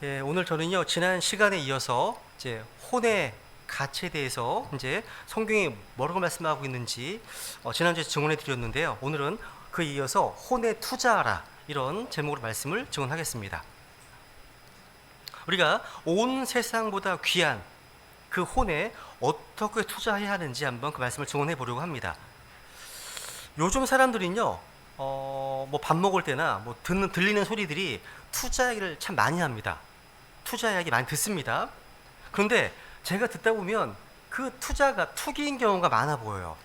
예, 오늘 저는요 지난 시간에 이어서 이제 혼의 가치에 대해서 이제 성경이 뭐라고 말씀하고 있는지 지난주에 증언해 드렸는데요. 오늘은 그에 이어서 혼에 투자하라 이런 제목으로 말씀을 증언하겠습니다. 우리가 온 세상보다 귀한 그 혼에 어떻게 투자해야 하는지 한번 그 말씀을 증언해 보려고 합니다. 요즘 사람들은요 뭐 밥 먹을 때나 뭐 들리는 소리들이 투자 얘기를 참 많이 합니다. 투자 이야기 많이 듣습니다. 그런데 제가 듣다 보면 그 투자가 투기인 경우가 많아 보여요.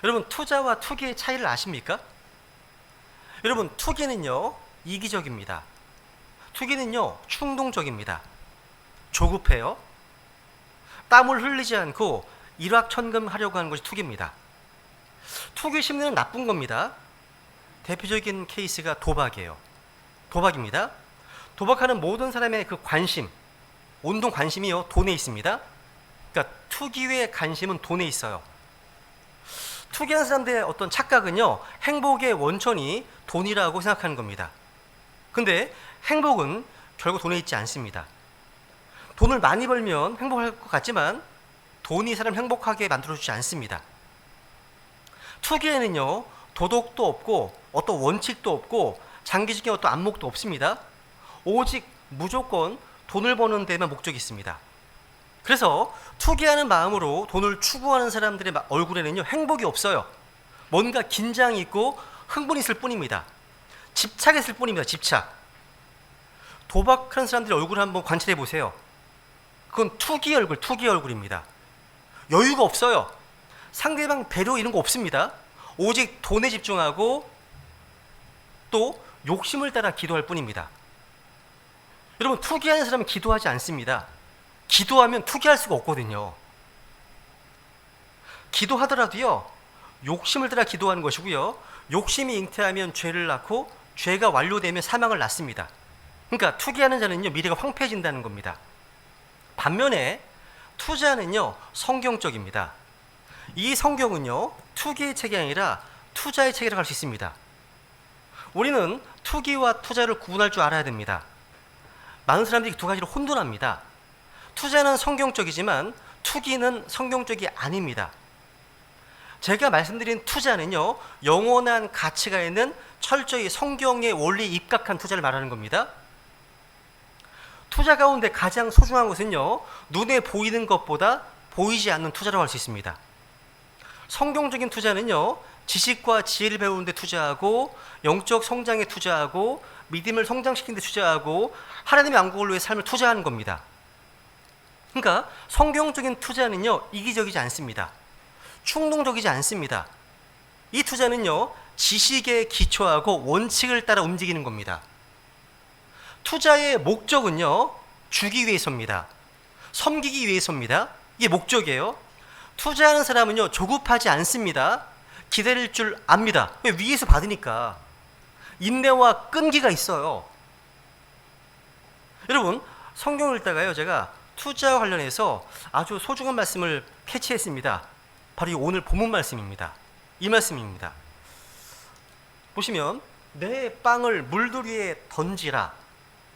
여러분, 투자와 투기의 차이를 아십니까? 여러분, 투기는요 이기적입니다. 투기는요 충동적입니다. 조급해요. 땀을 흘리지 않고 일확천금하려고 하는 것이 투기입니다. 투기 심리는 나쁜 겁니다. 대표적인 케이스가 도박이에요. 도박입니다. 도박하는 모든 사람의 그 관심, 온통 관심이요 돈에 있습니다. 그러니까 투기의 관심은 돈에 있어요. 투기하는 사람들의 어떤 착각은요 행복의 원천이 돈이라고 생각하는 겁니다. 근데 행복은 결국 돈에 있지 않습니다. 돈을 많이 벌면 행복할 것 같지만 돈이 사람 행복하게 만들어주지 않습니다. 투기에는요 도덕도 없고 어떤 원칙도 없고 장기적인 어떤 안목도 없습니다. 오직 무조건 돈을 버는 데만 목적이 있습니다. 그래서 투기하는 마음으로 돈을 추구하는 사람들의 얼굴에는요 행복이 없어요. 뭔가 긴장이 있고 흥분이 있을 뿐입니다. 집착이 있을 뿐입니다. 집착. 도박하는 사람들의 얼굴을 한번 관찰해 보세요. 그건 투기 얼굴, 투기 얼굴입니다. 여유가 없어요. 상대방 배려 이런 거 없습니다. 오직 돈에 집중하고 또 욕심을 따라 기도할 뿐입니다. 여러분, 투기하는 사람은 기도하지 않습니다. 기도하면 투기할 수가 없거든요. 기도하더라도요 욕심을 따라 기도하는 것이고요, 욕심이 잉태하면 죄를 낳고 죄가 완료되면 사망을 낳습니다. 그러니까 투기하는 자는요 미래가 황폐해진다는 겁니다. 반면에 투자는요 성경적입니다. 이 성경은요 투기의 책이 아니라 투자의 책이라고 할 수 있습니다. 우리는 투기와 투자를 구분할 줄 알아야 됩니다. 많은 사람들이 두 가지로 혼돈합니다. 투자는 성경적이지만 투기는 성경적이 아닙니다. 제가 말씀드린 투자는요 영원한 가치가 있는 철저히 성경의 원리에 입각한 투자를 말하는 겁니다. 투자 가운데 가장 소중한 것은요 눈에 보이는 것보다 보이지 않는 투자라고 할 수 있습니다. 성경적인 투자는요 지식과 지혜를 배우는 데 투자하고 영적 성장에 투자하고 믿음을 성장시키는 데 투자하고 하나님의 왕국을 위해 삶을 투자하는 겁니다. 그러니까 성경적인 투자는요 이기적이지 않습니다. 충동적이지 않습니다. 이 투자는요 지식에 기초하고 원칙을 따라 움직이는 겁니다. 투자의 목적은요 주기 위해서입니다. 섬기기 위해서입니다. 이게 목적이에요. 투자하는 사람은요 조급하지 않습니다. 기다릴 줄 압니다. 왜? 위에서 받으니까. 인내와 끈기가 있어요. 여러분, 성경을 읽다가요 제가 투자와 관련해서 아주 소중한 말씀을 캐치했습니다. 바로 이 오늘 본문 말씀입니다. 이 말씀입니다. 보시면 내 빵을 물들 위에 던지라.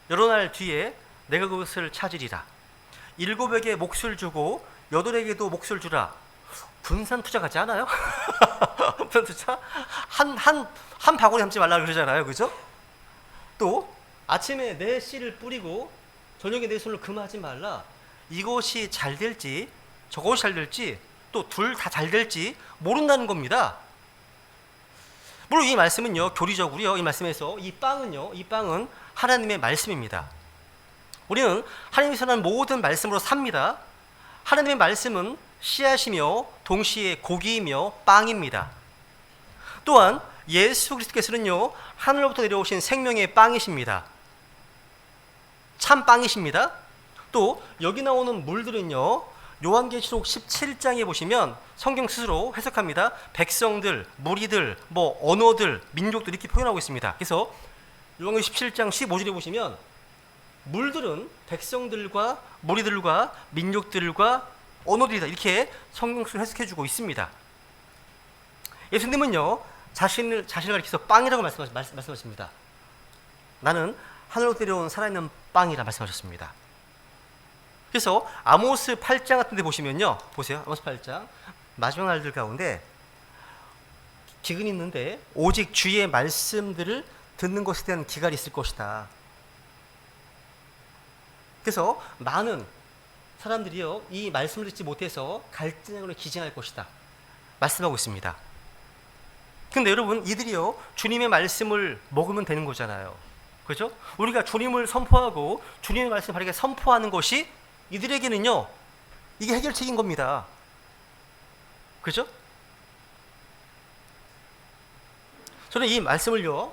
여러 날 뒤에 내가 그것을 찾으리라. 7에게 몫을 주고 8에게도 몫을 주라. 분산 투자 같지 않아요? 분산 투자? 한 바구니 담지 말라 그러잖아요. 그죠? 또 아침에 내 씨를 뿌리고 저녁에 내 손을 금하지 말라. 이것이 잘 될지 저것이 잘 될지 또 둘 다 잘 될지 모른다는 겁니다. 물론 이 말씀은요 교리적으로요 이 말씀에서 이 빵은 하나님의 말씀입니다. 우리는 하나님이 선한 모든 말씀으로 삽니다. 하나님의 말씀은 씨앗이며 동시에 고기이며 빵입니다. 또한 예수 그리스도께서는요 하늘로부터 내려오신 생명의 빵이십니다. 참 빵이십니다. 또 여기 나오는 물들은요 요한계시록 17장에 보시면 성경 스스로 해석합니다. 백성들, 무리들, 뭐 언어들, 민족들 이렇게 표현하고 있습니다. 그래서 요한계시록 17장 15절에 보시면 물들은 백성들과 무리들과 민족들과 언어들이다 이렇게 성경 스스로 해석해주고 있습니다. 예수님은요 자신을 가리켜서 빵이라고 말씀하십니다. 나는 하늘로 내려온 살아있는 빵이라 말씀하셨습니다. 그래서 아모스 8장 같은 데 보시면요. 보세요. 아모스 8장 마지막 날들 가운데 기근이 있는데 오직 주의 말씀들을 듣는 것에 대한 기갈이 있을 것이다. 그래서 많은 사람들이요, 이 말씀을 듣지 못해서 갈등으로 기증할 것이다 말씀하고 있습니다. 근데 여러분, 이들이요 주님의 말씀을 먹으면 되는 거잖아요. 그죠? 우리가 주님을 선포하고 주님의 말씀을 바르게 선포하는 것이 이들에게는요 이게 해결책인 겁니다. 그죠? 저는 이 말씀을요,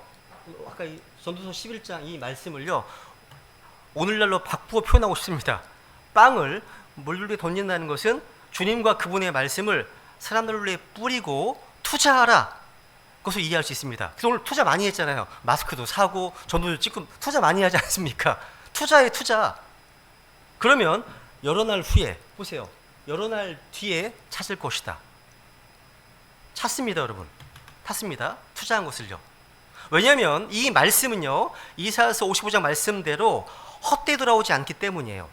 아까 이 전도서 11장 이 말씀을요 오늘날로 바꾸어 표현하고 싶습니다. 빵을 물들에 던진다는 것은 주님과 그분의 말씀을 사람들 위해 뿌리고 투자하라, 그것을 이해할 수 있습니다. 그래서 오늘 투자 많이 했잖아요. 마스크도 사고 전도도 찍고 투자 많이 하지 않습니까? 투자에 투자. 그러면 여러 날 후에 보세요. 여러 날 뒤에 찾을 것이다. 찾습니다, 여러분. 찾습니다. 투자한 것을요. 왜냐하면 이 말씀은요 이사야서 55장 말씀대로 헛되이 돌아오지 않기 때문이에요.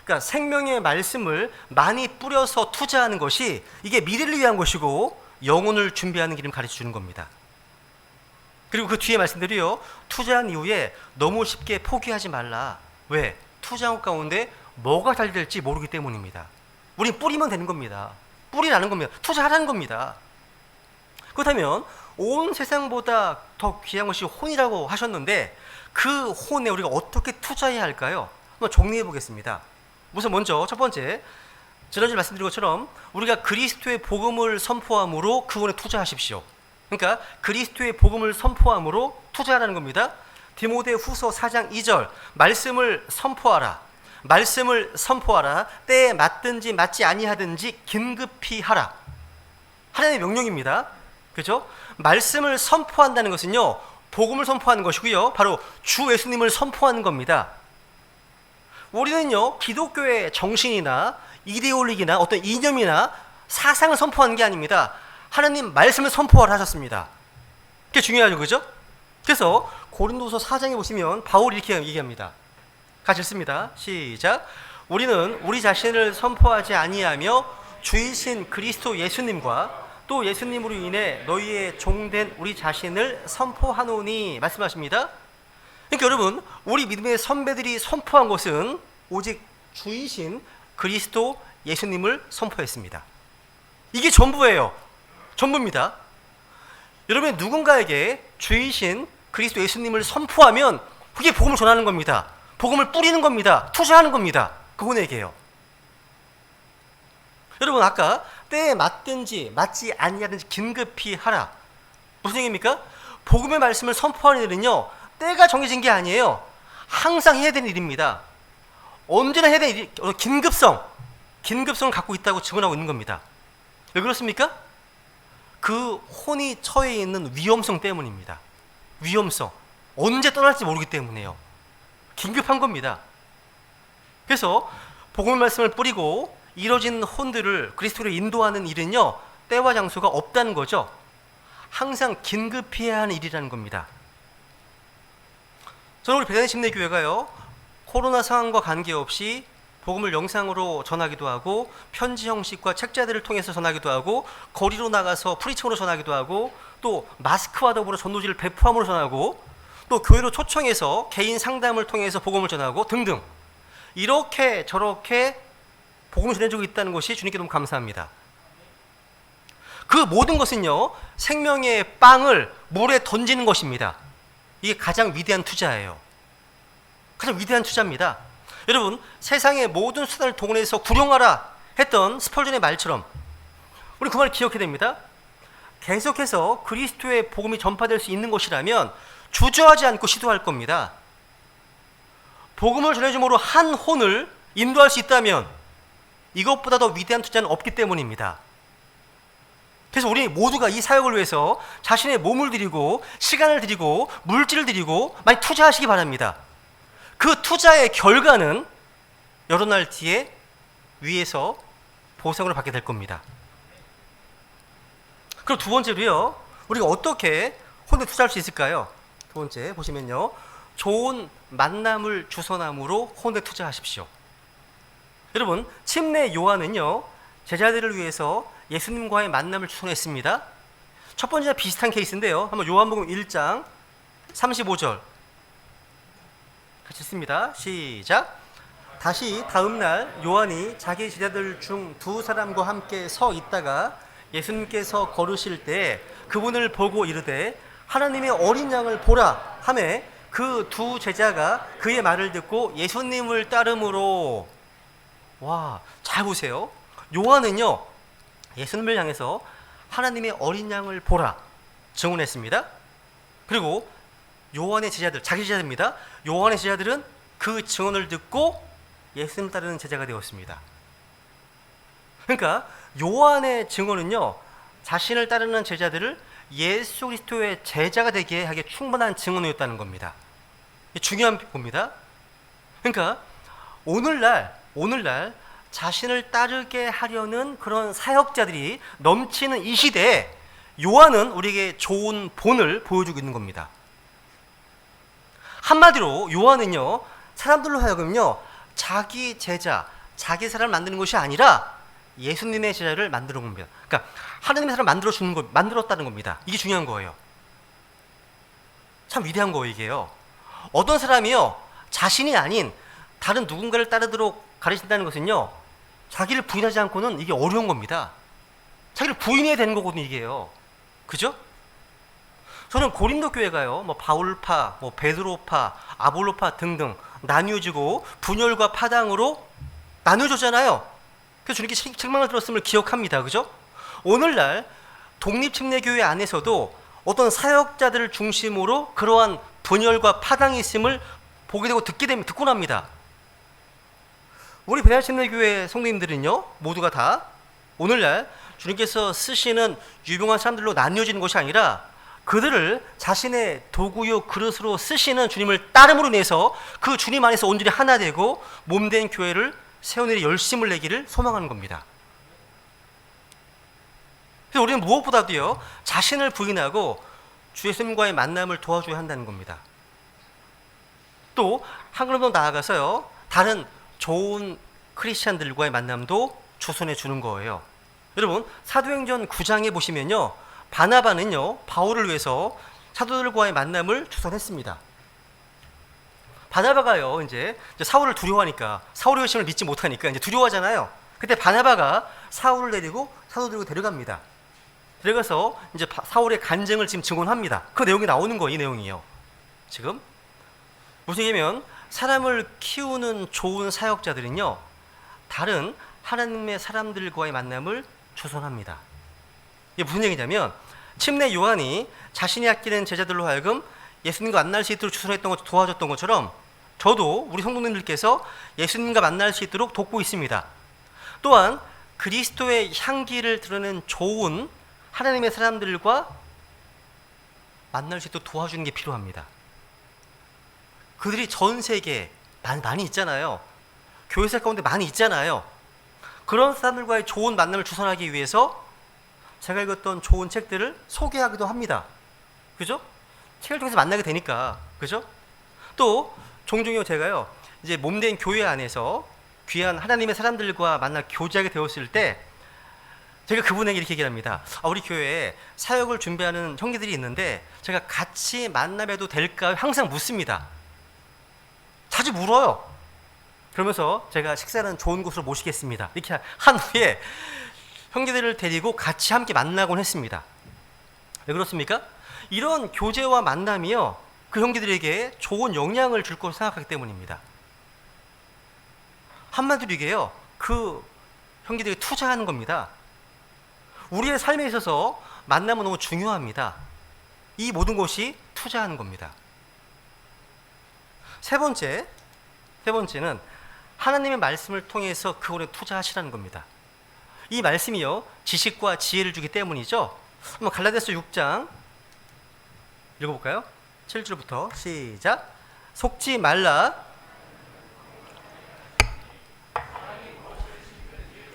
그러니까 생명의 말씀을 많이 뿌려서 투자하는 것이 이게 미래를 위한 것이고 영혼을 준비하는 길을 가르쳐 주는 겁니다. 그리고 그 뒤에 말씀대로요, 투자한 이후에 너무 쉽게 포기하지 말라. 왜? 투자한 것 가운데 뭐가 잘 될지 모르기 때문입니다. 우린 뿌리면 되는 겁니다. 뿌리라는 겁니다. 투자하라는 겁니다. 그렇다면 온 세상보다 더 귀한 것이 혼이라고 하셨는데 그 혼에 우리가 어떻게 투자해야 할까요? 한번 정리해 보겠습니다. 우선 먼저 첫 번째, 지난주에 말씀드린 것처럼 우리가 그리스도의 복음을 선포함으로 그 혼에 투자하십시오. 그러니까 그리스도의 복음을 선포함으로 투자하라는 겁니다. 디모데 후서 4장 2절 말씀을 선포하라. 말씀을 선포하라. 때에 맞든지 맞지 아니하든지 긴급히 하라. 하나님의 명령입니다. 그죠? 말씀을 선포한다는 것은요 복음을 선포하는 것이고요 바로 주 예수님을 선포하는 겁니다. 우리는요 기독교의 정신이나 이데올리기나 어떤 이념이나 사상을 선포하는 게 아닙니다. 하나님 말씀을 선포하라 하셨습니다. 그게 중요하죠. 그죠? 그래서 고린도서 4장에 보시면 바울이 이렇게 얘기합니다. 같이 읽습니다. 시작. 우리는 우리 자신을 선포하지 아니하며 주이신 그리스도 예수님과 또 예수님으로 인해 너희의 종된 우리 자신을 선포하노니 말씀하십니다. 그러니까 여러분, 우리 믿음의 선배들이 선포한 것은 오직 주이신 그리스도 예수님을 선포했습니다. 이게 전부예요. 전부입니다. 여러분, 누군가에게 주이신 그리스도 예수님을 선포하면 그게 복음을 전하는 겁니다. 복음을 뿌리는 겁니다. 투자하는 겁니다. 그분에게요. 여러분, 아까 때에 맞든지 맞지 아니하든지 긴급히 하라. 무슨 얘기입니까? 복음의 말씀을 선포하는 일은요 때가 정해진 게 아니에요. 항상 해야 되는 일입니다. 언제나 해야 되는 일, 긴급성을 갖고 있다고 증언하고 있는 겁니다. 왜 그렇습니까? 그 혼이 처해 있는 위험성 때문입니다. 위험성. 언제 떠날지 모르기 때문에요. 긴급한 겁니다. 그래서 복음의 말씀을 뿌리고 이뤄진 혼들을 그리스도로 인도하는 일은요 때와 장소가 없다는 거죠. 항상 긴급히 해야 하는 일이라는 겁니다. 저는 우리 베다니 침례교회가요 코로나 상황과 관계없이 복음을 영상으로 전하기도 하고 편지 형식과 책자들을 통해서 전하기도 하고 거리로 나가서 프리칭으로 전하기도 하고 또 마스크와 더불어 전도지를 배포함으로 전하고 또 교회로 초청해서 개인 상담을 통해서 복음을 전하고 등등 이렇게 저렇게 복음을 전해주고 있다는 것이 주님께 너무 감사합니다. 그 모든 것은요 생명의 빵을 물에 던지는 것입니다. 이게 가장 위대한 투자예요. 가장 위대한 투자입니다. 여러분, 세상의 모든 수단을 동원해서 구령하라 했던 스펄전의 말처럼 우리 그 말을 기억해야 됩니다. 계속해서 그리스도의 복음이 전파될 수 있는 것이라면 주저하지 않고 시도할 겁니다. 복음을 전해줌으로 한 혼을 인도할 수 있다면 이것보다 더 위대한 투자는 없기 때문입니다. 그래서 우리 모두가 이 사역을 위해서 자신의 몸을 드리고 시간을 드리고 물질을 드리고 많이 투자하시기 바랍니다. 그 투자의 결과는 여러 날 뒤에 위에서 보상을 받게 될 겁니다. 그럼 두 번째로요, 우리가 어떻게 혼에 투자할 수 있을까요? 두 번째 보시면요, 좋은 만남을 주선함으로 혼에 투자하십시오. 여러분, 침례 요한은요, 제자들을 위해서 예수님과의 만남을 주선했습니다. 첫 번째와 비슷한 케이스인데요. 한번 요한복음 1장 35절 같이 읽습니다. 시작. 다시 다음 날 요한이 자기 제자들 중 두 사람과 함께 서 있다가 예수님께서 걸으실 때 그분을 보고 이르되 하나님의 어린 양을 보라 하매 그 두 제자가 그의 말을 듣고 예수님을 따름으로. 와, 잘 보세요. 요한은요, 예수님을 향해서 하나님의 어린 양을 보라 증언했습니다. 그리고 요한의 제자들, 자기 제자들입니다. 요한의 제자들은 그 증언을 듣고 예수님 따르는 제자가 되었습니다. 그러니까 요한의 증언은요, 자신을 따르는 제자들을 예수 그리스도의 제자가 되게 하기에 충분한 증언이었다는 겁니다. 중요한 겁니다. 그러니까 오늘날 자신을 따르게 하려는 그런 사역자들이 넘치는 이 시대에 요한은 우리에게 좋은 본을 보여주고 있는 겁니다. 한마디로 요한은요, 사람들로 하여금요, 자기 제자, 자기 사람을 만드는 것이 아니라 예수님의 제자를 만드는 겁니다. 그러니까 하나님의 사람을 만들었다는 겁니다. 이게 중요한 거예요. 참 위대한 거예요, 이게요. 어떤 사람이요, 자신이 아닌 다른 누군가를 따르도록 가르친다는 것은요, 자기를 부인하지 않고는 이게 어려운 겁니다. 자기를 부인해야 되는 거거든요, 이게요. 그죠? 저는 고린도 교회가요, 뭐 바울파, 뭐 베드로파, 아볼로파 등등 나뉘어지고 분열과 파당으로 나뉘어졌잖아요. 그래서 주님께 책망을 들었음을 기억합니다. 그죠? 오늘날 독립침례교회 안에서도 어떤 사역자들을 중심으로 그러한 분열과 파당이 있음을 보게 되고 듣고 납니다. 우리 베드로침례교회 성도님들은요, 모두가 다 오늘날 주님께서 쓰시는 유명한 사람들로 나뉘어지는 것이 아니라 그들을 자신의 도구요 그릇으로 쓰시는 주님을 따름으로 인해서 그 주님 안에서 온전히 하나 되고 몸된 교회를 세우는 일에 열심을 내기를 소망하는 겁니다. 그래서 우리는 무엇보다도요, 자신을 부인하고 주 예수님과의 만남을 도와줘야 한다는 겁니다. 또 한 걸음 더 나아가서요, 다른 좋은 크리스찬들과의 만남도 주선해 주는 거예요. 여러분, 사도행전 9장에 보시면요, 바나바는요, 바울을 위해서 사도들과의 만남을 주선했습니다. 바나바가요, 이제 사울을 두려워하니까, 사울의 열심을 믿지 못하니까 이제 두려워하잖아요. 그때 바나바가 사울을 데리고 사도들과 데려갑니다. 데려가서 이제 사울의 간증을 지금 증언합니다. 그 내용이 나오는 거예요, 이 내용이요. 지금 무슨 얘기냐면, 사람을 키우는 좋은 사역자들은요, 다른 하나님의 사람들과의 만남을 주선합니다. 이게 무슨 얘기냐면, 침례 요한이 자신이 아끼는 제자들로 하여금 예수님과 만날 수 있도록 주선했던 것, 도와줬던 것처럼 저도 우리 성도님들께서 예수님과 만날 수 있도록 돕고 있습니다. 또한 그리스도의 향기를 드러내는 좋은 하나님의 사람들과 만날 수 있도록 도와주는 게 필요합니다. 그들이 전 세계에 많이 있잖아요. 교회사 가운데 많이 있잖아요. 그런 사람들과의 좋은 만남을 주선하기 위해서 제가 읽었던 좋은 책들을 소개하기도 합니다. 그죠? 책을 통해서 만나게 되니까. 그죠? 또 종종요, 제가요, 이제 몸된 교회 안에서 귀한 하나님의 사람들과 만나 교제하게 되었을 때 제가 그분에게 이렇게 얘기합니다. 우리 교회에 사역을 준비하는 형제들이 있는데 제가 같이 만나봐도 될까 항상 묻습니다. 자주 물어요. 그러면서 제가 식사는 좋은 곳으로 모시겠습니다. 이렇게 한 후에 형제들을 데리고 같이 함께 만나곤 했습니다. 왜 그렇습니까? 이런 교제와 만남이요, 그 형제들에게 좋은 영향을 줄 것을 생각하기 때문입니다. 한마디로 이게요, 그 형제들에게 투자하는 겁니다. 우리의 삶에 있어서 만남은 너무 중요합니다. 이 모든 것이 투자하는 겁니다. 세 번째는 하나님의 말씀을 통해서 그곳에 투자하시라는 겁니다. 이 말씀이요, 지식과 지혜를 주기 때문이죠. 한번 갈라디아서 6장 읽어볼까요? 7절부터 시작. 속지 말라.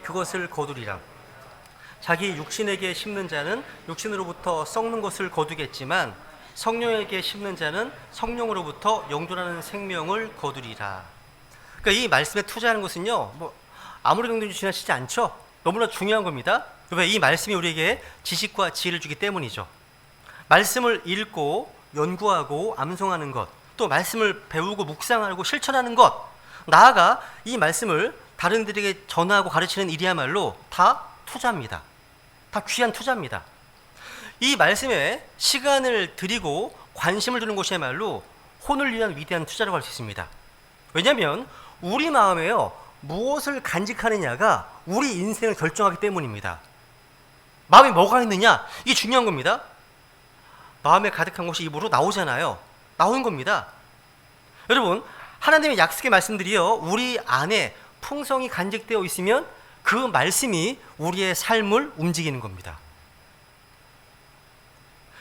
그것을 거두리라. 자기 육신에게 심는 자는 육신으로부터 썩는 것을 거두겠지만 성령에게 심는 자는 성령으로부터 영존하는 생명을 거두리라. 그러니까 이 말씀에 투자하는 것은요, 뭐 아무리 정도 지나치지 않죠. 너무나 중요한 겁니다. 왜? 이 말씀이 우리에게 지식과 지혜를 주기 때문이죠. 말씀을 읽고 연구하고 암송하는 것, 또 말씀을 배우고 묵상하고 실천하는 것, 나아가 이 말씀을 다른 이들에게 전하고 가르치는 일이야말로 다 투자입니다. 다 귀한 투자입니다. 이 말씀에 시간을 들이고 관심을 두는 것이야말로 혼을 위한 위대한 투자라고 할 수 있습니다. 왜냐하면 우리 마음에요, 무엇을 간직하느냐가 우리 인생을 결정하기 때문입니다. 마음에 뭐가 있느냐, 이게 중요한 겁니다. 마음에 가득한 것이 입으로 나오잖아요. 나오는 겁니다. 여러분, 하나님의 약속의 말씀들이요, 우리 안에 풍성이 간직되어 있으면 그 말씀이 우리의 삶을 움직이는 겁니다.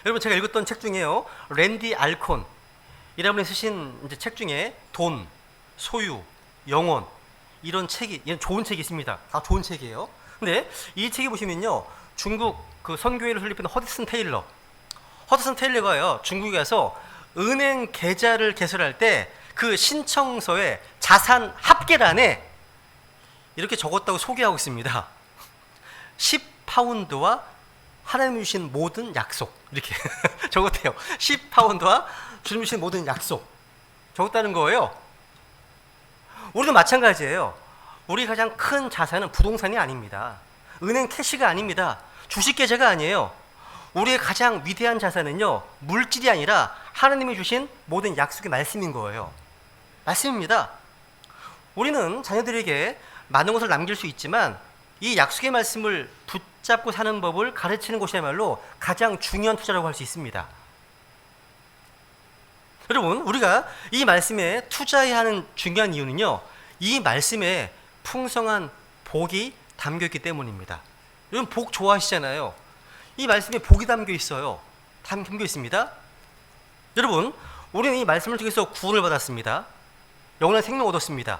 여러분, 제가 읽었던 책 중에요, 랜디 알콘 이라는 분이 쓰신 책 중에 돈, 소유, 영혼, 이런 좋은 책이 있습니다. 다 좋은 책이에요. 근데 이 책에 보시면요, 중국 그 선교회를 설립한 허드슨 테일러가요, 중국에 가서 은행 계좌를 개설할 때 그 신청서에 자산 합계란에 이렇게 적었다고 소개하고 있습니다. 10파운드와 하나님이 주신 모든 약속, 이렇게 적었대요. 10파운드와 주님 주신 모든 약속 적었다는 거예요. 우리도 마찬가지예요. 우리 가장 큰 자산은 부동산이 아닙니다. 은행 캐시가 아닙니다. 주식 계좌가 아니에요. 우리의 가장 위대한 자산은요, 물질이 아니라 하나님이 주신 모든 약속의 말씀인 거예요. 말씀입니다. 우리는 자녀들에게 많은 것을 남길 수 있지만 이 약속의 말씀을 붙잡고 사는 법을 가르치는 것이야말로 가장 중요한 투자라고 할 수 있습니다. 여러분, 우리가 이 말씀에 투자해야 하는 중요한 이유는요, 이 말씀에 풍성한 복이 담겨있기 때문입니다. 여러분, 복 좋아하시잖아요. 이 말씀에 복이 담겨 있어요. 담겨 있습니다. 여러분, 우리는 이 말씀을 통해서 구원을 받았습니다. 영원한 생명 얻었습니다.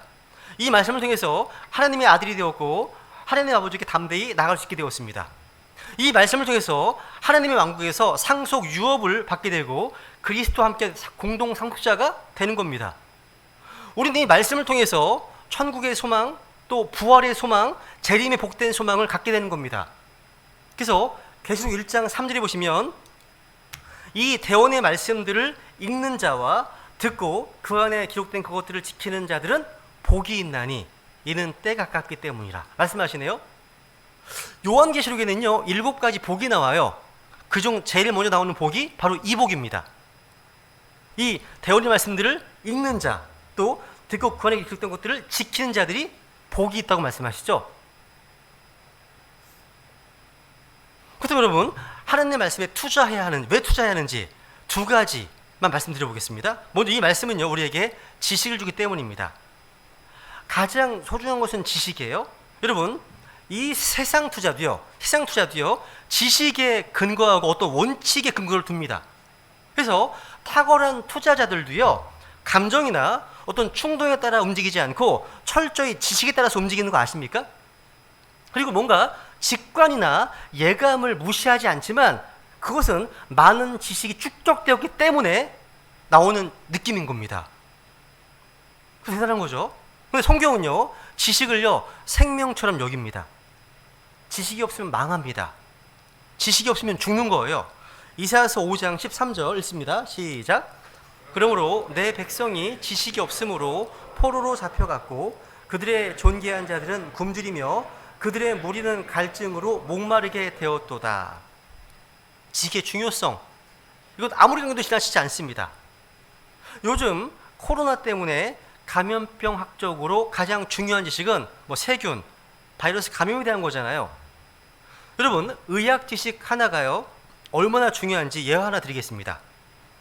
이 말씀을 통해서 하나님의 아들이 되었고 하나님의 아버지께 담대히 나갈 수 있게 되었습니다. 이 말씀을 통해서 하나님의 왕국에서 상속 유업을 받게 되고 그리스도와 함께 공동 상속자가 되는 겁니다. 우리는 이 말씀을 통해서 천국의 소망, 또 부활의 소망, 재림의 복된 소망을 갖게 되는 겁니다. 그래서 계시록 1장 3절에 보시면 이 대언의 말씀들을 읽는 자와 듣고 그 안에 기록된 그것들을 지키는 자들은 복이 있나니 이는 때 가깝기 때문이라 말씀하시네요. 요한계시록에는요, 7가지 복이 나와요. 그중 제일 먼저 나오는 복이 바로 이 복입니다. 이 대언의 말씀들을 읽는 자, 또 듣고 그 안에 기록된 것들을 지키는 자들이 복이 있다고 말씀하시죠. 그렇다면 여러분, 하나님의 말씀에 투자해야 하는, 왜 투자해야 하는지 2가지만 말씀드려보겠습니다. 먼저 이 말씀은요, 우리에게 지식을 주기 때문입니다. 가장 소중한 것은 지식이에요. 여러분, 이 세상 투자도요, 지식에 근거하고 어떤 원칙에 근거를 둡니다. 그래서 탁월한 투자자들도요, 감정이나 어떤 충동에 따라 움직이지 않고 철저히 지식에 따라서 움직이는 거 아십니까? 그리고 뭔가 직관이나 예감을 무시하지 않지만 그것은 많은 지식이 축적되었기 때문에 나오는 느낌인 겁니다. 그 대단한 거죠. 근데 성경은요, 지식을요, 생명처럼 여깁니다. 지식이 없으면 망합니다. 지식이 없으면 죽는 거예요. 이사야서 5장 13절 읽습니다. 시작. 그러므로 내 백성이 지식이 없으므로 포로로 잡혀갔고 그들의 존귀한 자들은 굶주리며 그들의 무리는 갈증으로 목마르게 되었도다. 지식의 중요성, 이건 아무리 정도 지나치지 않습니다. 요즘 코로나 때문에 감염병학적으로 가장 중요한 지식은 세균, 바이러스 감염에 대한 거잖아요. 여러분, 의학 지식 하나가요, 얼마나 중요한지 예화 하나 드리겠습니다.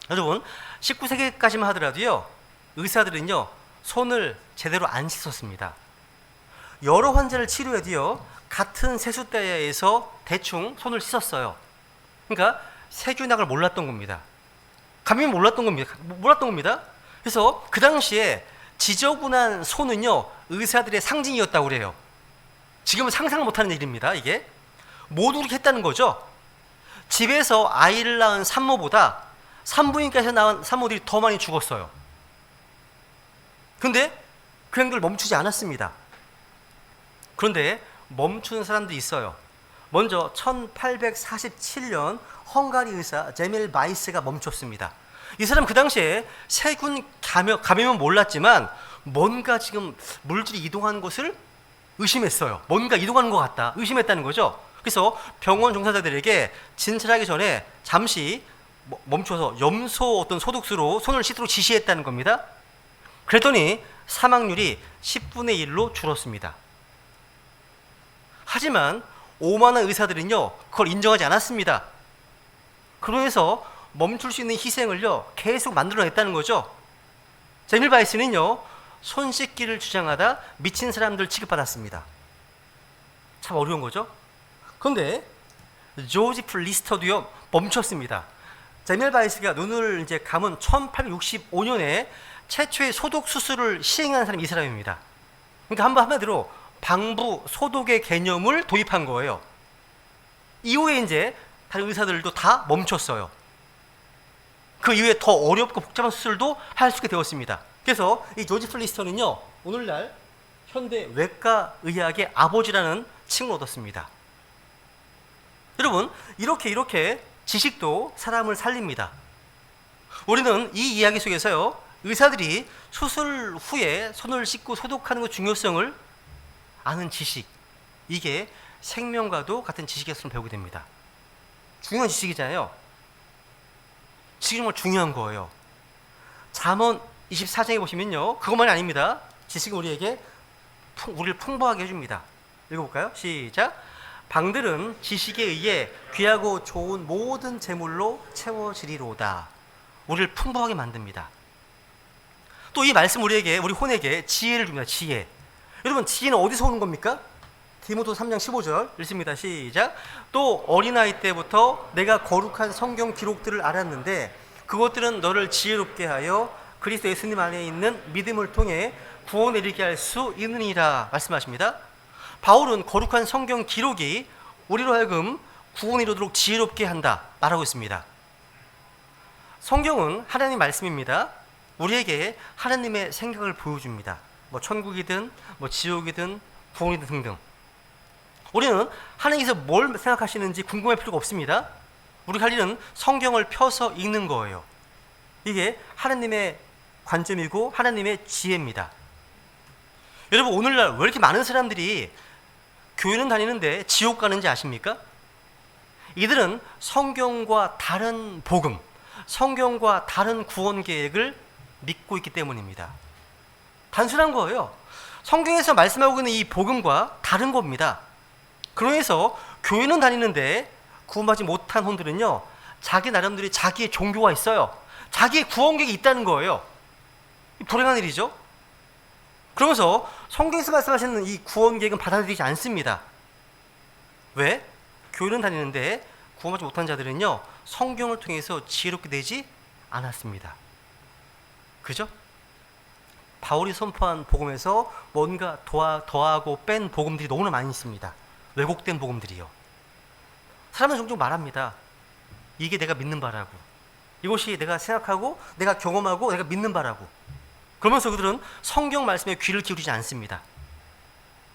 여러분, 19세기까지만 하더라도요, 의사들은요, 손을 제대로 안 씻었습니다. 여러 환자를 치료해도요, 같은 세숫대야에서 대충 손을 씻었어요. 그러니까 세균학을 몰랐던 겁니다. 감염을 몰랐던 겁니다. 그래서 그 당시에 지저분한 손은요, 의사들의 상징이었다고 그래요. 지금은 상상 못하는 일입니다. 이게 모두 그렇게 했다는 거죠. 집에서 아이를 낳은 산모보다 산부인과에서 나온 산모들이 더 많이 죽었어요. 근데 그 행동을 멈추지 않았습니다. 그런데 멈추는 사람들이 있어요. 먼저 1847년 헝가리 의사 제밀 바이스가 멈췄습니다. 이 사람 그 당시에 세균 감염은 몰랐지만 뭔가 지금 물질이 이동하는 것을 의심했어요. 뭔가 이동하는 것 같다. 의심했다는 거죠. 그래서 병원 종사자들에게 진찰하기 전에 잠시 멈춰서 염소 어떤 소독수로 손을 씻도록 지시했다는 겁니다. 그랬더니 사망률이 10분의 1로 줄었습니다. 하지만 오만한 의사들은요, 그걸 인정하지 않았습니다. 그러면서 멈출 수 있는 희생을요, 계속 만들어냈다는 거죠. 제밀 바이스는요, 손 씻기를 주장하다 미친 사람들 취급받았습니다. 참 어려운 거죠. 그런데 조지프 리스터도요, 멈췄습니다. 제밀 바이스가 눈을 이제 감은 1865년에 최초의 소독 수술을 시행한 사람이 이 사람입니다. 그러니까 한마디로 방부 소독의 개념을 도입한 거예요. 이후에 이제 다른 의사들도 다 멈췄어요. 그 이후에 더 어렵고 복잡한 수술도 할 수 있게 되었습니다. 그래서 이 조지프 리스터는요, 오늘날 현대 외과 의학의 아버지라는 칭을 얻었습니다. 여러분, 이렇게 지식도 사람을 살립니다. 우리는 이 이야기 속에서요, 의사들이 수술 후에 손을 씻고 소독하는 것 중요성을 아는 지식, 이게 생명과도 같은 지식에서 배우게 됩니다. 중요한 지식이잖아요. 지식이 정말 중요한 거예요. 잠언 24장에 보시면요, 그것만이 아닙니다. 지식은 우리를 풍부하게 해줍니다. 읽어볼까요? 시작. 방들은 지식에 의해 귀하고 좋은 모든 재물로 채워지리로다. 우리를 풍부하게 만듭니다. 또 이 말씀 우리 혼에게 지혜를 줍니다. 지혜. 여러분, 지혜는 어디서 오는 겁니까? 디모데 3장 15절 읽습니다. 시작. 또 어린아이 때부터 내가 거룩한 성경 기록들을 알았는데 그것들은 너를 지혜롭게 하여 그리스도 예수님 안에 있는 믿음을 통해 구원에 이르게 할 수 있느니라 말씀하십니다. 바울은 거룩한 성경 기록이 우리로 하여금 구원에 이르도록 지혜롭게 한다 말하고 있습니다. 성경은 하나님의 말씀입니다. 우리에게 하나님의 생각을 보여줍니다. 천국이든 지옥이든 구원이든 등등. 우리는 하나님께서 뭘 생각하시는지 궁금할 필요가 없습니다. 우리가 할 일은 성경을 펴서 읽는 거예요. 이게 하나님의 관점이고 하나님의 지혜입니다. 여러분, 오늘날 왜 이렇게 많은 사람들이 교회는 다니는데 지옥 가는지 아십니까? 이들은 성경과 다른 복음, 성경과 다른 구원 계획을 믿고 있기 때문입니다. 단순한 거예요. 성경에서 말씀하고 있는 이 복음과 다른 겁니다. 그러면서 교회는 다니는데 구원받지 못한 혼들은요, 자기 나름대로 자기의 종교가 있어요. 자기의 구원 계획이 있다는 거예요. 불행한 일이죠. 그러면서 성경에서 말씀하시는 이 구원 계획은 받아들이지 않습니다. 왜? 교회는 다니는데 구원받지 못한 자들은요, 성경을 통해서 지혜롭게 되지 않았습니다. 그죠? 바울이 선포한 복음에서 뭔가 더하고 뺀 복음들이 너무나 많이 있습니다. 왜곡된 복음들이요. 사람은 종종 말합니다. 이게 내가 믿는 바라고, 이것이 내가 생각하고 내가 경험하고 내가 믿는 바라고. 그러면서 그들은 성경 말씀에 귀를 기울이지 않습니다.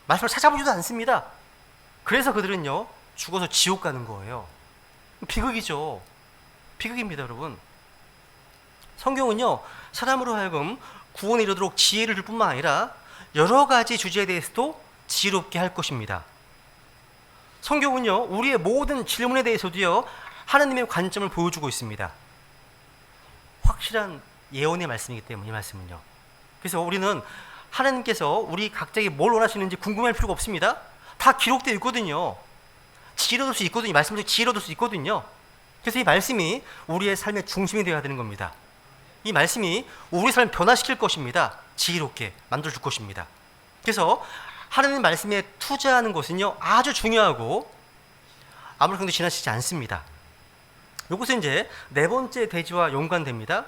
말씀을 찾아보지도 않습니다. 그래서 그들은요, 죽어서 지옥 가는 거예요. 비극이죠. 비극입니다, 여러분. 성경은요, 사람으로 하여금 구원에 이르도록 지혜를 줄 뿐만 아니라 여러 가지 주제에 대해서도 지혜롭게 할 것입니다. 성경은요, 우리의 모든 질문에 대해서도요, 하나님의 관점을 보여주고 있습니다. 확실한 예언의 말씀이기 때문에 이 말씀은요. 그래서 우리는 하나님께서 우리 각자에게 뭘 원하시는지 궁금할 필요가 없습니다. 다 기록되어 있거든요. 지혜를 얻을 수 있거든요. 이 말씀 중에 지혜를 얻을 수 있거든요. 그래서 이 말씀이 우리의 삶의 중심이 되어야 되는 겁니다. 이 말씀이 우리 삶을 변화시킬 것입니다. 지혜롭게 만들어줄 것입니다. 그래서 하나님의 말씀에 투자하는 것은요, 아주 중요하고 아무런 지나치지 않습니다. 이것은 이제 네 번째 대지와 연관됩니다.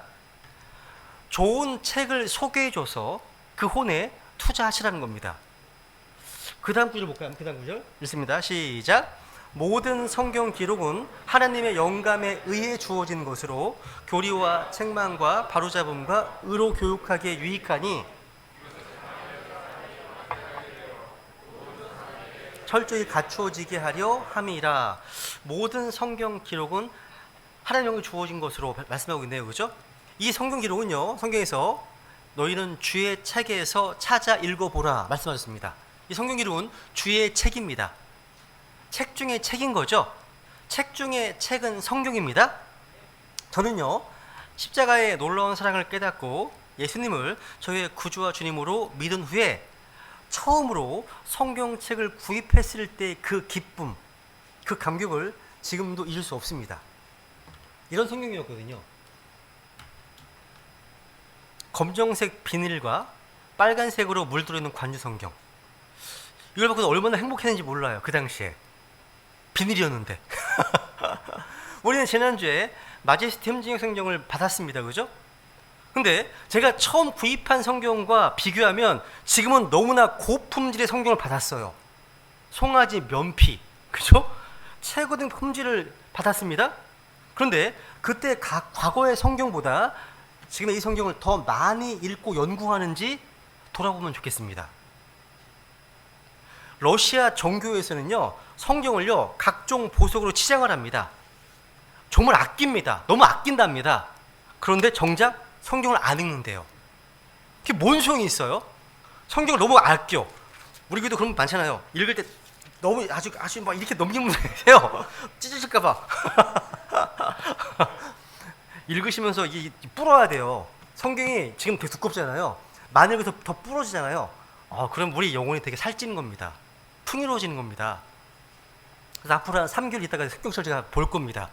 좋은 책을 소개해줘서 그 혼에 투자하시라는 겁니다. 그 다음 구절 볼까요? 그 다음 구절 읽습니다. 시작. 모든 성경 기록은 하나님의 영감에 의해 주어진 것으로 교리와 책망과 바로잡음과 의로 교육하기에 유익하니 철저히 갖추어지게 하려 함이라. 모든 성경 기록은 하나님의 주어진 것으로 말씀하고 있네요. 그죠? 이 성경 기록은요, 성경에서 너희는 주의 책에서 찾아 읽어보라 말씀하셨습니다. 이 성경 기록은 주의 책입니다. 책 중에 책인 거죠. 책 중에 책은 성경입니다. 저는요, 십자가의 놀라운 사랑을 깨닫고 예수님을 저의 구주와 주님으로 믿은 후에 처음으로 성경책을 구입했을 때 그 기쁨, 그 감격을 지금도 잊을 수 없습니다. 이런 성경이었거든요. 검정색 비닐과 빨간색으로 물들어 있는 관주 성경. 이걸 보고 얼마나 행복했는지 몰라요. 그 당시에 비닐이었는데. 우리는 지난주에 마제스티 흠징역 성경을 받았습니다. 그죠? 근데 제가 처음 구입한 성경과 비교하면 지금은 너무나 고품질의 성경을 받았어요. 송아지 면피, 그죠? 최고등 품질을 받았습니다. 그런데 그때 과거의 성경보다 지금의 이 성경을 더 많이 읽고 연구하는지 돌아보면 좋겠습니다. 러시아 정교에서는요, 성경을요, 각종 보석으로 치장을 합니다. 정말 아낍니다. 너무 아낀답니다. 그런데 정작 성경을 안 읽는데요. 그게 뭔 소용이 있어요? 성경을 너무 아껴. 우리 교회도 그런 분 많잖아요. 읽을 때 너무 아주 막 이렇게 넘기는 분들 계세요. 찢어질까봐. 읽으시면서 불어야 돼요. 성경이 지금 되게 두껍잖아요. 많이 읽어서 더 부러지잖아요. 그럼 우리 영혼이 되게 살찌는 겁니다. 풍요로워지는 겁니다. 그래서 앞으로 한 3개월 있다가 성경책을 제가 볼 겁니다.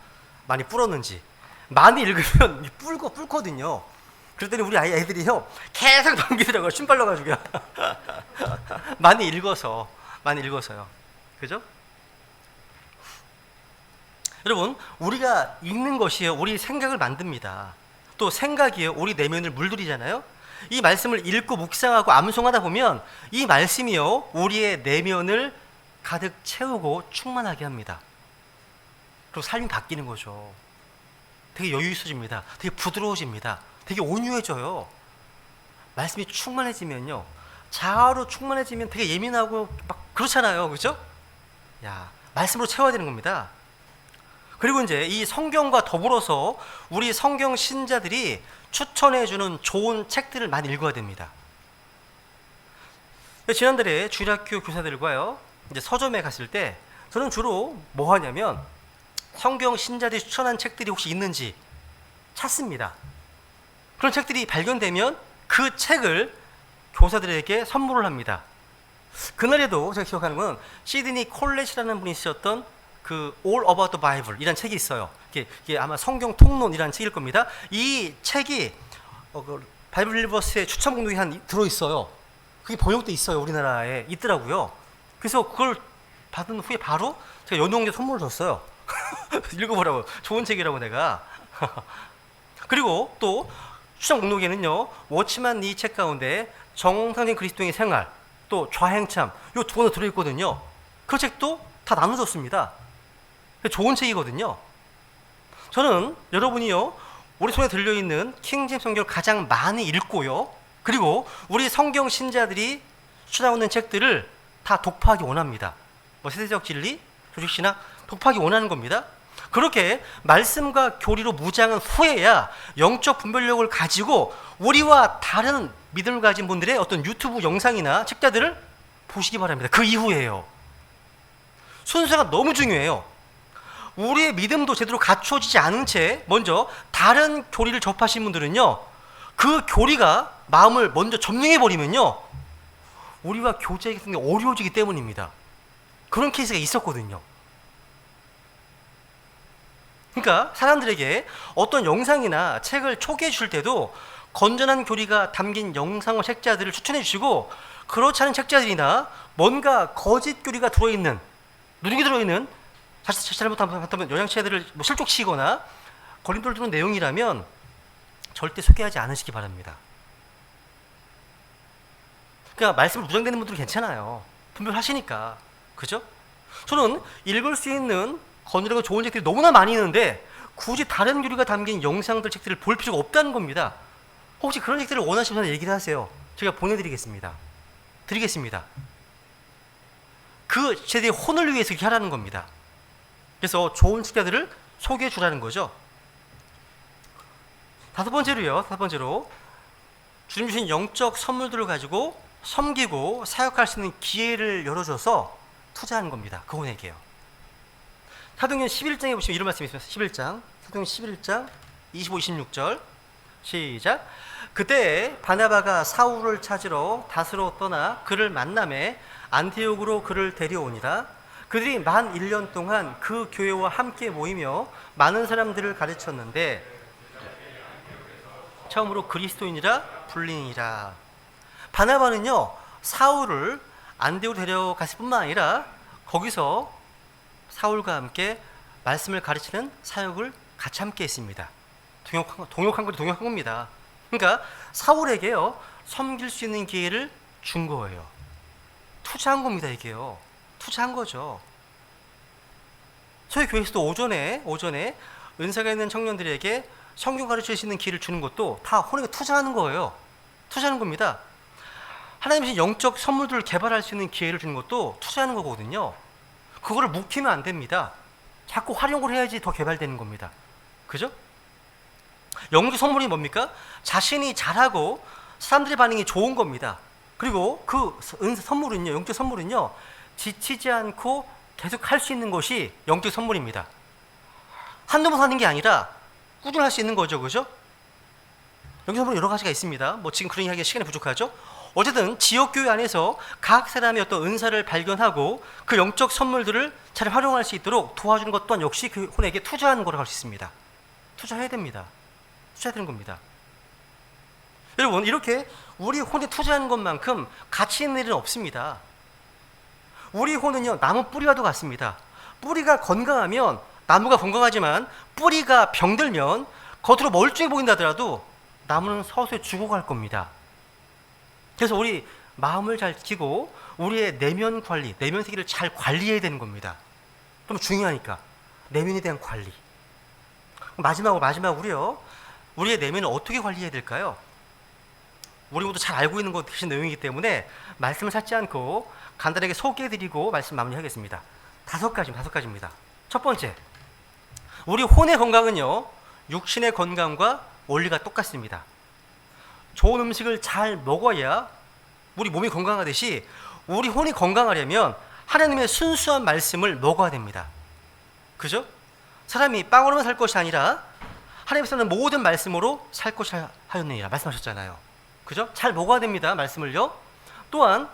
많이 불었는지. 많이 읽으면 불거든요. 그랬더니 우리 애들이요, 계속 넘기더라고요. 신발라가지고요. 많이 읽어서요. 그죠? 여러분, 우리가 읽는 것이요, 우리 생각을 만듭니다. 또 생각이요, 우리 내면을 물들이잖아요. 이 말씀을 읽고 묵상하고 암송하다 보면 이 말씀이요, 우리의 내면을 가득 채우고 충만하게 합니다. 그리고 삶이 바뀌는 거죠. 되게 여유 있어집니다. 되게 부드러워집니다. 되게 온유해져요. 말씀이 충만해지면요, 자아로 충만해지면 되게 예민하고 막 그렇잖아요. 그죠? 말씀으로 채워야 되는 겁니다. 그리고 이제 이 성경과 더불어서 우리 성경 신자들이 추천해주는 좋은 책들을 많이 읽어야 됩니다. 지난달에 주일학교 교사들과요, 이제 서점에 갔을 때 저는 주로 뭐 하냐면 성경 신자들이 추천한 책들이 혹시 있는지 찾습니다. 그런 책들이 발견되면 그 책을 교사들에게 선물을 합니다. 그날에도 제가 기억하는 건 시드니 콜렛이라는 분이 쓰셨던 그 All About the Bible 이라는 책이 있어요. 이게 아마 성경 통론이라는 책일 겁니다. 이 책이 바이블 리버스의 추천 목록에 들어있어요. 그게 번역돼 있어요. 우리나라에 있더라고요. 그래서 그걸 받은 후에 바로 제가 연동제 선물을 줬어요. 읽어보라고. 좋은 책이라고 내가. 그리고 또 추천 목록에는요, 워치만 이 책 가운데 정상적인 그리스도인의 생활, 또 좌행참, 요 두 권도 들어있거든요. 그 책도 다 나눠줬습니다. 좋은 책이거든요. 저는 여러분이요, 우리 손에 들려있는 킹제임스 성경을 가장 많이 읽고요, 그리고 우리 성경 신자들이 추천하는 책들을 다 독파하기 원합니다. 세대적 진리, 조직신학 독파하기 원하는 겁니다. 그렇게 말씀과 교리로 무장한 후에야 영적 분별력을 가지고 우리와 다른 믿음을 가진 분들의 어떤 유튜브 영상이나 책자들을 보시기 바랍니다. 그 이후에요. 순서가 너무 중요해요. 우리의 믿음도 제대로 갖춰지지 않은 채 먼저 다른 교리를 접하신 분들은요, 그 교리가 마음을 먼저 점령해버리면요, 우리와 교제하기 어려워지기 때문입니다. 그런 케이스가 있었거든요. 그러니까 사람들에게 어떤 영상이나 책을 초기해 주실 때도 건전한 교리가 담긴 영상과 책자들을 추천해 주시고, 그렇지 않은 책자들이나 뭔가 거짓 교리가 들어있는, 누룩이 들어있는, 잘못하면 영양체들을 실족시키거나 걸림돌 두는 내용이라면 절대 소개하지 않으시기 바랍니다. 그러니까 말씀을 무장되는 분들은 괜찮아요. 분별하시니까. 그죠? 저는 읽을 수 있는 건전하고 좋은 책들이 너무나 많이 있는데 굳이 다른 교리가 담긴 영상들 책들을 볼 필요가 없다는 겁니다. 혹시 그런 책들을 원하시면 얘기를 하세요. 제가 보내드리겠습니다. 그 세대의 혼을 위해서 이렇게 하라는 겁니다. 그래서 좋은 책들을 소개해 주라는 거죠. 다섯 번째로 주님 주신 영적 선물들을 가지고 섬기고 사역할 수 있는 기회를 열어줘서 투자하는 겁니다. 그분에게요. 사도행전 11장에 보시면 이런 말씀이 있습니다. 11장, 사도행전 11장 25, 26절 시작. 그때 바나바가 사울을 찾으러 다스로 떠나 그를 만남에 안티옥으로 그를 데려오니라. 그들이 만 1년 동안 그 교회와 함께 모이며 많은 사람들을 가르쳤는데 처음으로 그리스도인이라 불리니라. 바나바는요 사울을 안디옥으로 데려갔을 뿐만 아니라 거기서 사울과 함께 말씀을 가르치는 사역을 같이 함께 했습니다. 동역한 겁니다. 그러니까 사울에게요 섬길 수 있는 기회를 준 거예요. 투자한 겁니다. 이게요 투자한 거죠. 저희 교회에서도 오전에 은사가 있는 청년들에게 성경 가르칠 수 있는 기회를 주는 것도 다 혼에게 투자하는 거예요. 투자하는 겁니다. 하나님이 영적 선물들을 개발할 수 있는 기회를 주는 것도 투자하는 거거든요. 그거를 묵히면 안 됩니다. 자꾸 활용을 해야지 더 개발되는 겁니다. 그죠? 영적 선물이 뭡니까? 자신이 잘하고 사람들의 반응이 좋은 겁니다. 그리고 그 영적 선물은요 지치지 않고 계속 할 수 있는 것이 영적 선물입니다. 한두 번 하는 게 아니라 꾸준히 할 수 있는 거죠. 그죠? 영적 선물은 여러 가지가 있습니다. 지금 그런 이야기가 시간이 부족하죠? 어쨌든 지역교회 안에서 각 사람의 어떤 은사를 발견하고 그 영적 선물들을 잘 활용할 수 있도록 도와주는 것 또한 역시 그 혼에게 투자하는 거라고 할 수 있습니다. 투자해야 됩니다. 투자해야 되는 겁니다. 여러분 이렇게 우리 혼에 투자하는 것만큼 가치 있는 일은 없습니다. 우리 혼은요 나무 뿌리와도 같습니다. 뿌리가 건강하면 나무가 건강하지만 뿌리가 병들면 겉으로 멀쩡해 보인다 하더라도 나무는 서서히 죽어갈 겁니다. 그래서 우리 마음을 잘 지키고 우리의 내면 관리, 내면 세계를 잘 관리해야 되는 겁니다. 좀 중요하니까 내면에 대한 관리. 마지막으로요 우리의 내면을 어떻게 관리해야 될까요? 우리 모두 잘 알고 있는 것 대신 내용이기 때문에 말씀을 찾지 않고 간단하게 소개해드리고 말씀 마무리하겠습니다. 다섯 가지입니다. 첫 번째, 우리 혼의 건강은요 육신의 건강과 원리가 똑같습니다. 좋은 음식을 잘 먹어야 우리 몸이 건강하듯이 우리 혼이 건강하려면 하나님의 순수한 말씀을 먹어야 됩니다. 그죠? 사람이 빵으로만 살 것이 아니라 하나님께서는 모든 말씀으로 살 것이 하였느니라 말씀하셨잖아요. 그죠? 잘 먹어야 됩니다. 말씀을요. 또한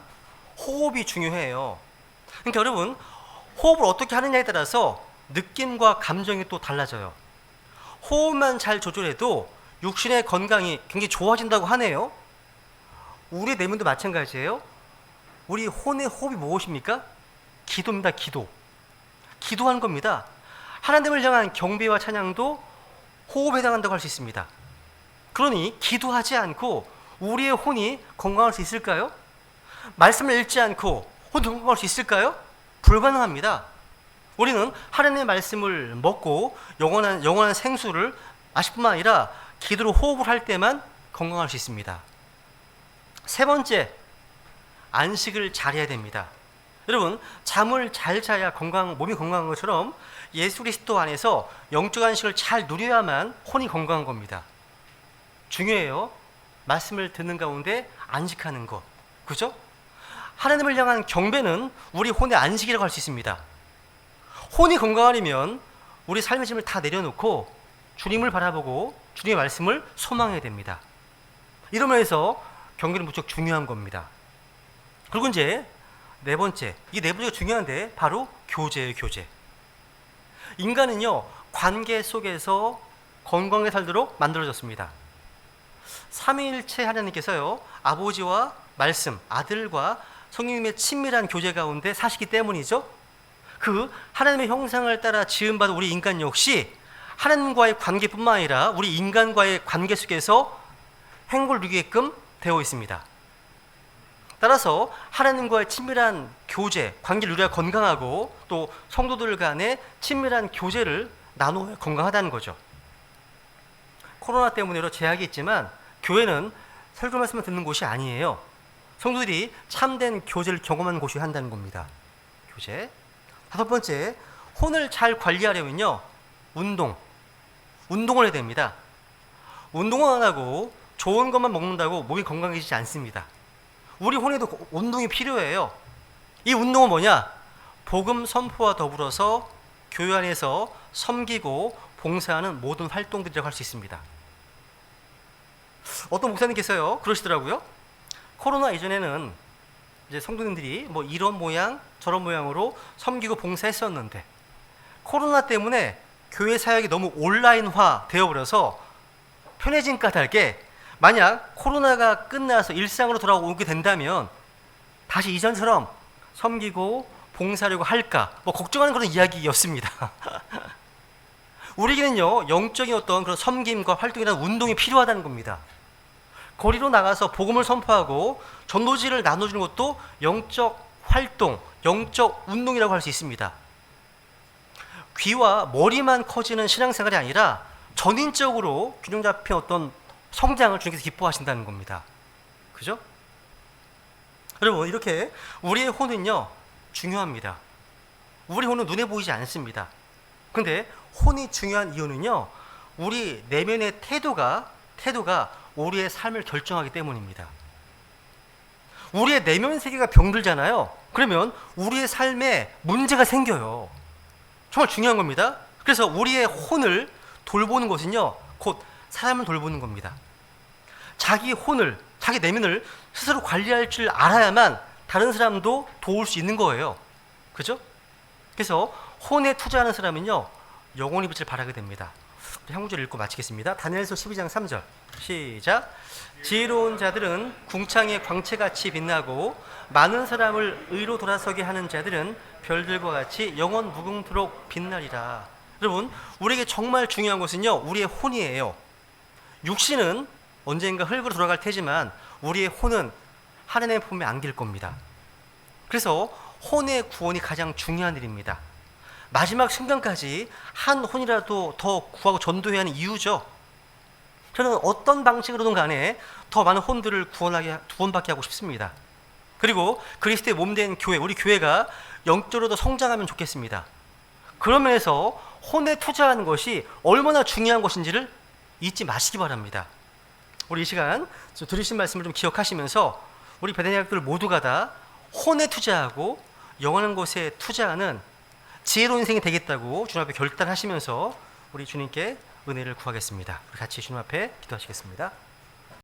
호흡이 중요해요. 그러니까 여러분 호흡을 어떻게 하느냐에 따라서 느낌과 감정이 또 달라져요. 호흡만 잘 조절해도 육신의 건강이 굉장히 좋아진다고 하네요. 우리 내면도 마찬가지예요. 우리 혼의 호흡이 무엇입니까? 기도입니다. 기도하는 겁니다. 하나님을 향한 경배와 찬양도 호흡에 해당한다고 할 수 있습니다. 그러니 기도하지 않고 우리의 혼이 건강할 수 있을까요? 말씀을 읽지 않고 혼이 건강할 수 있을까요? 불가능합니다. 우리는 하나님의 말씀을 먹고 영원한 생수를 마실 뿐만 아니라 기도로 호흡을 할 때만 건강할 수 있습니다. 세 번째, 안식을 잘해야 됩니다. 여러분 잠을 잘 자야 몸이 건강한 것처럼 예수 그리스도 안에서 영적 안식을 잘 누려야만 혼이 건강한 겁니다. 중요해요. 말씀을 듣는 가운데 안식하는 것. 그죠? 하나님을 향한 경배는 우리 혼의 안식이라고 할 수 있습니다. 혼이 건강하려면 우리 삶의 짐을 다 내려놓고 주님을 바라보고 주님의 말씀을 소망해야 됩니다. 이러면서 경배는 무척 중요한 겁니다. 그리고 이제 네 번째, 이 네 번째가 중요한데 바로 교제예요. 교제. 인간은요 관계 속에서 건강하게 살도록 만들어졌습니다. 삼위일체 하나님께서요 아버지와 말씀, 아들과 성령님의 친밀한 교제 가운데 사시기 때문이죠. 그 하나님의 형상을 따라 지음받은 우리 인간 역시 하나님과의 관계뿐만 아니라 우리 인간과의 관계 속에서 행복을 누리게끔 되어 있습니다. 따라서 하나님과의 친밀한 교제, 관계를 누려야 건강하고 또 성도들 간의 친밀한 교제를 나누어야 건강하다는 거죠. 코로나 때문에 여러 제약이 있지만 교회는 설교 말씀을 듣는 곳이 아니에요. 성도들이 참된 교제를 경험하는 곳이 한다는 겁니다. 교제. 다섯 번째, 혼을 잘 관리하려면요, 운동을 해야 됩니다. 운동을 안 하고 좋은 것만 먹는다고 몸이 건강해지지 않습니다. 우리 혼에도 운동이 필요해요. 이 운동은 뭐냐? 복음 선포와 더불어서 교회 안에서 섬기고 봉사하는 모든 활동들이라고 할 수 있습니다. 어떤 목사님께서요 그러시더라고요. 코로나 이전에는 이제 성도님들이 뭐 이런 모양 저런 모양으로 섬기고 봉사했었는데 코로나 때문에 교회 사역이 너무 온라인화 되어버려서 편해진 까닭에 만약 코로나가 끝나서 일상으로 돌아오게 된다면 다시 이전처럼 섬기고 봉사하려고 할까 뭐 걱정하는 그런 이야기였습니다. 우리에게는요 영적인 어떤 그런 섬김과 활동이나 운동이 필요하다는 겁니다. 거리로 나가서 복음을 선포하고 전도지를 나눠주는 것도 영적 활동, 영적 운동이라고 할 수 있습니다. 귀와 머리만 커지는 신앙생활이 아니라 전인적으로 균형 잡힌 어떤 성장을 주님께서 기뻐하신다는 겁니다. 그죠? 여러분, 이렇게 우리의 혼은요 중요합니다. 우리 혼은 눈에 보이지 않습니다. 근데 혼이 중요한 이유는요, 우리 내면의 태도가 우리의 삶을 결정하기 때문입니다. 우리의 내면 세계가 병들잖아요. 그러면 우리의 삶에 문제가 생겨요. 정말 중요한 겁니다. 그래서 우리의 혼을 돌보는 것은요, 곧 사람을 돌보는 겁니다. 자기 혼을, 자기 내면을 스스로 관리할 줄 알아야만 다른 사람도 도울 수 있는 거예요. 그죠? 그래서 혼에 투자하는 사람은요, 영원히 빛을 발하게 됩니다. 한 구절 읽고 마치겠습니다. 다니엘서 12장 3절 시작. 지혜로운 자들은 궁창의 광채같이 빛나고 많은 사람을 의로 돌아서게 하는 자들은 별들과 같이 영원 무궁토록 빛나리라. 여러분, 우리에게 정말 중요한 것은요 우리의 혼이에요. 육신은 언젠가 흙으로 돌아갈 테지만 우리의 혼은 하나님의 품에 안길 겁니다. 그래서 혼의 구원이 가장 중요한 일입니다. 마지막 순간까지 한 혼이라도 더 구하고 전도해야 하는 이유죠. 저는 어떤 방식으로든 간에 더 많은 혼들을 구원받게 하고 싶습니다. 그리고 그리스도의 몸된 교회, 우리 교회가 영적으로 더 성장하면 좋겠습니다. 그런 면에서 혼에 투자하는 것이 얼마나 중요한 것인지를 잊지 마시기 바랍니다. 우리 이 시간 들으신 말씀을 좀 기억하시면서 우리 베데냐들 모두가 다 혼에 투자하고 영원한 곳에 투자하는 지혜로운 인생이 되겠다고 주님 앞에 결단하시면서 우리 주님께 은혜를 구하겠습니다. 우리 같이 주님 앞에 기도하시겠습니다.